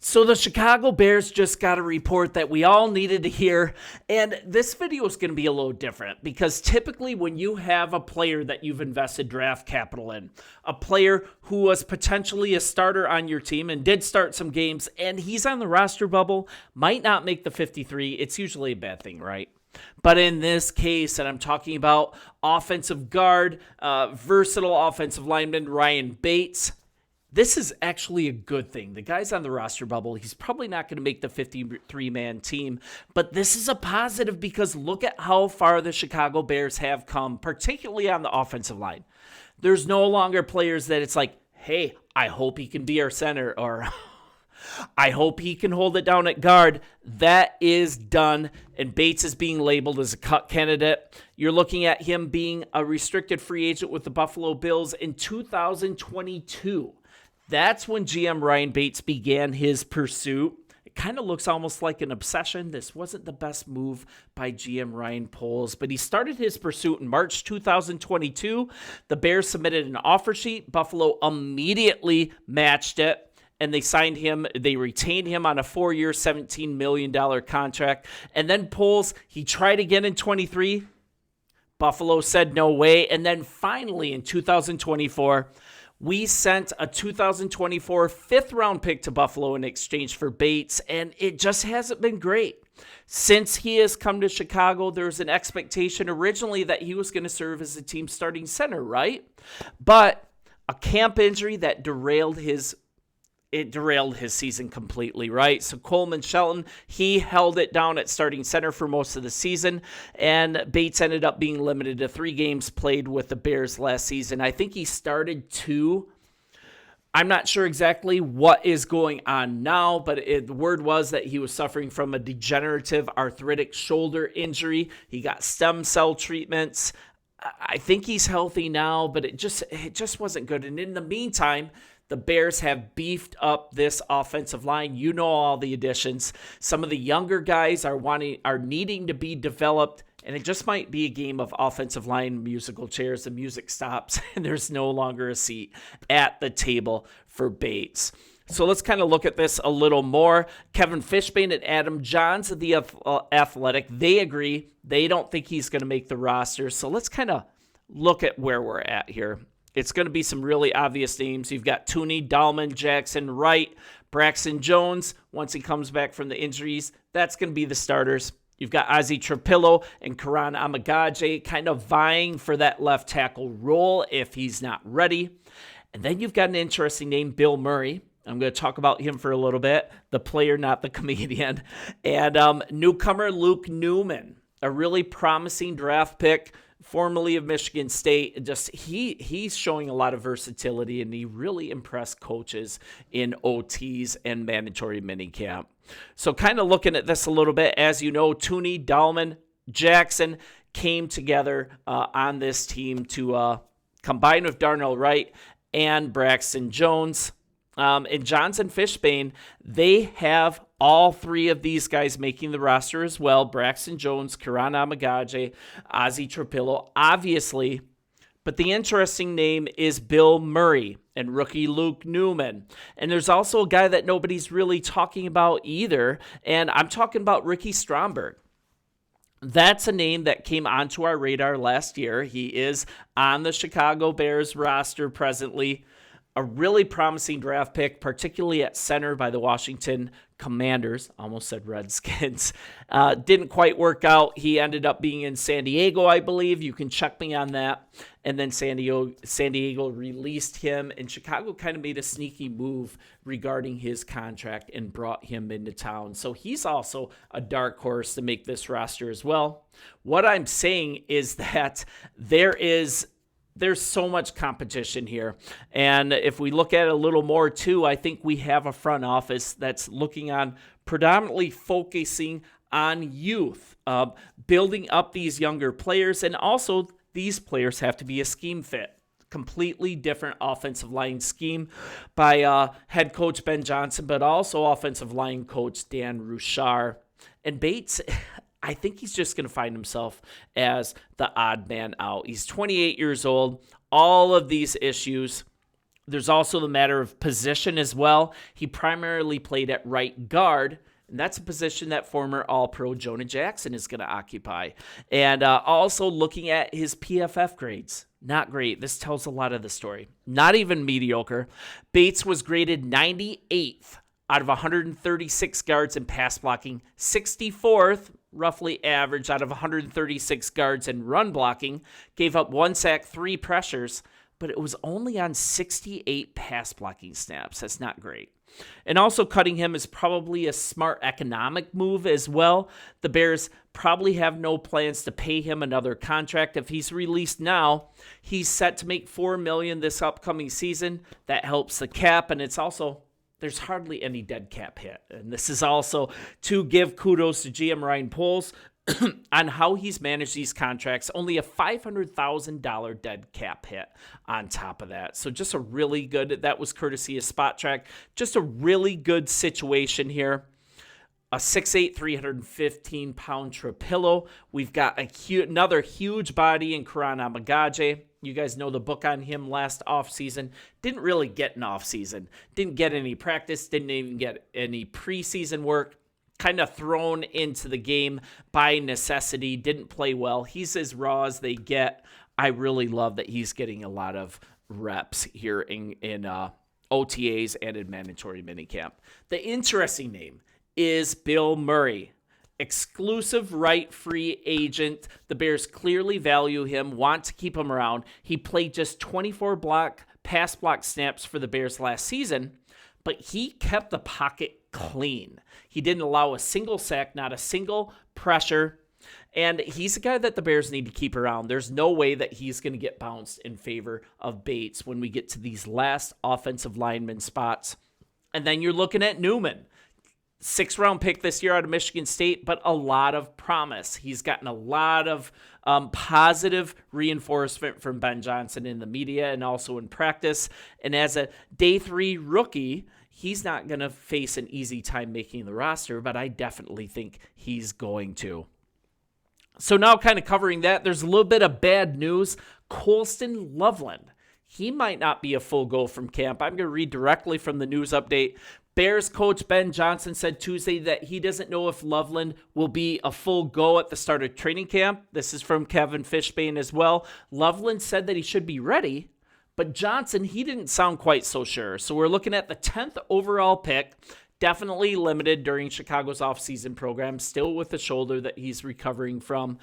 So the Chicago Bears just got a report that we all needed to hear, and this video is going to be a little different because typically when you have a player that you've invested draft capital in, a player who was potentially a starter on your team and did start some games, and he's on the roster bubble, might not make the 53, it's usually a bad thing, right? But in this case, and I'm talking about offensive guard, versatile offensive lineman Ryan Bates, this is actually a good thing. The guy's on the roster bubble. He's probably not going to make the 53-man team, but this is a positive because look at how far the Chicago Bears have come, particularly on the offensive line. There's no longer players that it's like, hey, I hope he can be our center, or I hope he can hold it down at guard. That is done, and Bates is being labeled as a cut candidate. You're looking at him being a restricted free agent with the Buffalo Bills in 2022. That's when GM Ryan Bates began his pursuit. It kind of looks almost like an obsession. This wasn't the best move by GM Ryan Poles, but he started his pursuit in March 2022. The Bears submitted an offer sheet. Buffalo immediately matched it, and they signed him. They retained him on a 4-year, $17 million contract. And then Poles, he tried again in 23. Buffalo said no way. And then finally in 2024, we sent a 2024 fifth-round pick to Buffalo in exchange for Bates, and it just hasn't been great. Since he has come to Chicago, there's an expectation originally that he was going to serve as the team's starting center, right? But a camp injury that derailed his season completely, right? So Coleman Shelton, he held it down at starting center for most of the season, and Bates ended up being limited to 3 games played with the Bears last season. I think he started 2. I'm not sure exactly what is going on now, but the word was that he was suffering from a degenerative arthritic shoulder injury. He got stem cell treatments. I think he's healthy now, but it just wasn't good. And in the meantime, the Bears have beefed up this offensive line. You know all the additions. Some of the younger guys are needing to be developed, and it just might be a game of offensive line musical chairs. The music stops, and there's no longer a seat at the table for Bates. So let's kind of look at this a little more. Kevin Fishbane and Adam Johns of the Athletic, they agree. They don't think he's going to make the roster. So let's kind of look at where we're at here. It's going to be some really obvious names. You've got Tooney, Dahlman, Jackson, Wright, Braxton Jones. Once he comes back from the injuries, that's going to be the starters. You've got Ozzie Trapillo and Karan Amagaje kind of vying for that left tackle role if he's not ready. And then you've got an interesting name, Bill Murray. I'm going to talk about him for a little bit. The player, not the comedian. And newcomer Luke Newman, a really promising draft pick, formerly of Michigan State. Just he's showing a lot of versatility, and he really impressed coaches in OTs and mandatory minicamp. So kind of looking at this a little bit, as you know, Tooney, Dahlman, Jackson came together on this team to combine with Darnell Wright and Braxton Jones. And Johns and Fishbane, they have all 3 of these guys making the roster as well. Braxton Jones, Karan Amagaje, Ozzie Trapillo, obviously. But the interesting name is Bill Murray and rookie Luke Newman. And there's also a guy that nobody's really talking about either, and I'm talking about Ricky Stromberg. That's a name that came onto our radar last year. He is on the Chicago Bears roster presently. A really promising draft pick, particularly at center by the Washington Commanders. Almost said Redskins. Didn't quite work out. He ended up being in San Diego, I believe. You can check me on that. And then San Diego released him, and Chicago kind of made a sneaky move regarding his contract and brought him into town. So he's also a dark horse to make this roster as well. What I'm saying is that there's so much competition here. And if we look at it a little more too, I think we have a front office that's looking on predominantly focusing on youth, building up these younger players. And also these players have to be a scheme fit. Completely different offensive line scheme by head coach Ben Johnson, but also offensive line coach Dan Rouchar. And Bates, I think he's just going to find himself as the odd man out. He's 28 years old. All of these issues There's also the matter of position as well. He primarily played at right guard, and that's a position that former All-Pro Jonah Jackson is going to occupy. And also looking at his PFF grades, not great. This tells a lot of the story. Not even mediocre. Bates was graded 98th out of 136 guards in pass blocking, 64th, roughly average, out of 136 guards in run blocking, gave up 1 sack, 3 pressures, but it was only on 68 pass blocking snaps. That's not great. And also cutting him is probably a smart economic move as well. The Bears probably have no plans to pay him another contract. If he's released now, he's set to make $4 million this upcoming season. That helps the cap, and it's also, there's hardly any dead cap hit. And this is also to give kudos to GM Ryan Poles on how he's managed these contracts. Only a $500,000 dead cap hit on top of that. So just a really good, that was courtesy of Spot Track. Just a really good situation here. A 6'8", 315-pound Trapillo. We've got another huge body in Karan Amagaje. You guys know the book on him last offseason. Didn't really get an offseason. Didn't get any practice. Didn't even get any preseason work. Kind of thrown into the game by necessity. Didn't play well. He's as raw as they get. I really love that he's getting a lot of reps here in OTAs and in mandatory minicamp. The interesting name is Bill Murray. Exclusive right free agent. The Bears clearly value him, want to keep him around. He played just 24 pass block snaps for the Bears last season, but he kept the pocket clean. He didn't allow a single sack, not a single pressure, and he's a guy that the Bears need to keep around. There's no way that he's going to get bounced in favor of Bates when we get to these last offensive lineman spots. And then you're looking at Newman. 6th-round pick this year out of Michigan State, but a lot of promise. He's gotten a lot of positive reinforcement from Ben Johnson in the media and also in practice. And as a day 3 rookie, he's not going to face an easy time making the roster, but I definitely think he's going to. So now kind of covering that, there's a little bit of bad news. Colston Loveland. He might not be a full go from camp. I'm going to read directly from the news update. Bears coach Ben Johnson said Tuesday that he doesn't know if Loveland will be a full go at the start of training camp. This is from Kevin Fishbane as well. Loveland said that he should be ready, but Johnson, he didn't sound quite so sure. So we're looking at the 10th overall pick. Definitely limited during Chicago's offseason program, still with the shoulder that he's recovering from.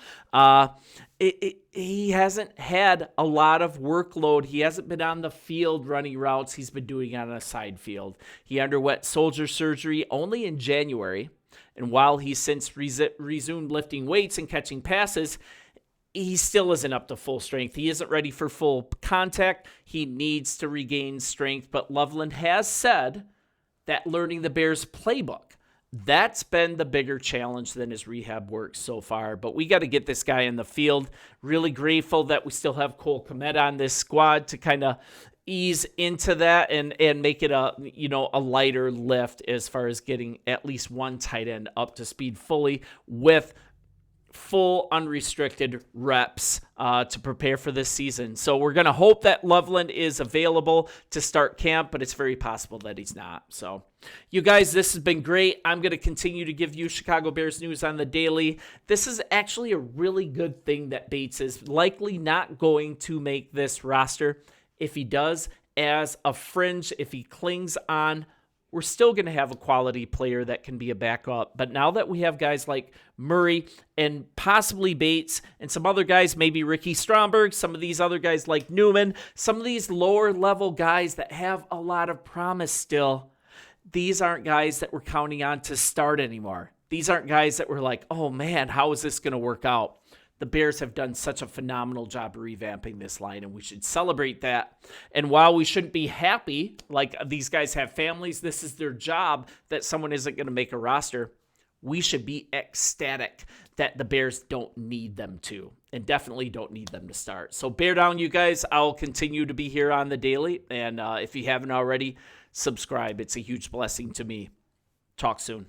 He hasn't had a lot of workload. He hasn't been on the field running routes. He's been doing it on a side field. He underwent shoulder surgery only in January, and while he's since resumed lifting weights and catching passes, he still isn't up to full strength. He isn't ready for full contact. He needs to regain strength, but Loveland has said that learning the Bears playbook, that's been the bigger challenge than his rehab work so far. But we got to get this guy in the field. Really grateful that we still have Cole Kmet on this squad to kind of ease into that and make it a lighter lift as far as getting at least one tight end up to speed fully with full unrestricted reps to prepare for this season. So we're going to hope that Loveland is available to start camp, but it's very possible that he's not. So you guys, this has been great. I'm going to continue to give you Chicago Bears news on the daily. This is actually a really good thing that Bates is likely not going to make this roster. If he does, as a fringe, if he clings on, we're still going to have a quality player that can be a backup. But now that we have guys like Murray and possibly Bates and some other guys, maybe Ricky Stromberg, some of these other guys like Newman, some of these lower level guys that have a lot of promise still, these aren't guys that we're counting on to start anymore. These aren't guys that we're like, oh man, how is this going to work out? The Bears have done such a phenomenal job revamping this line, and we should celebrate that. And while we shouldn't be happy, like these guys have families, this is their job, that someone isn't going to make a roster, we should be ecstatic that the Bears don't need them to, and definitely don't need them to start. So bear down, you guys. I'll continue to be here on the daily, and if you haven't already, subscribe. It's a huge blessing to me. Talk soon.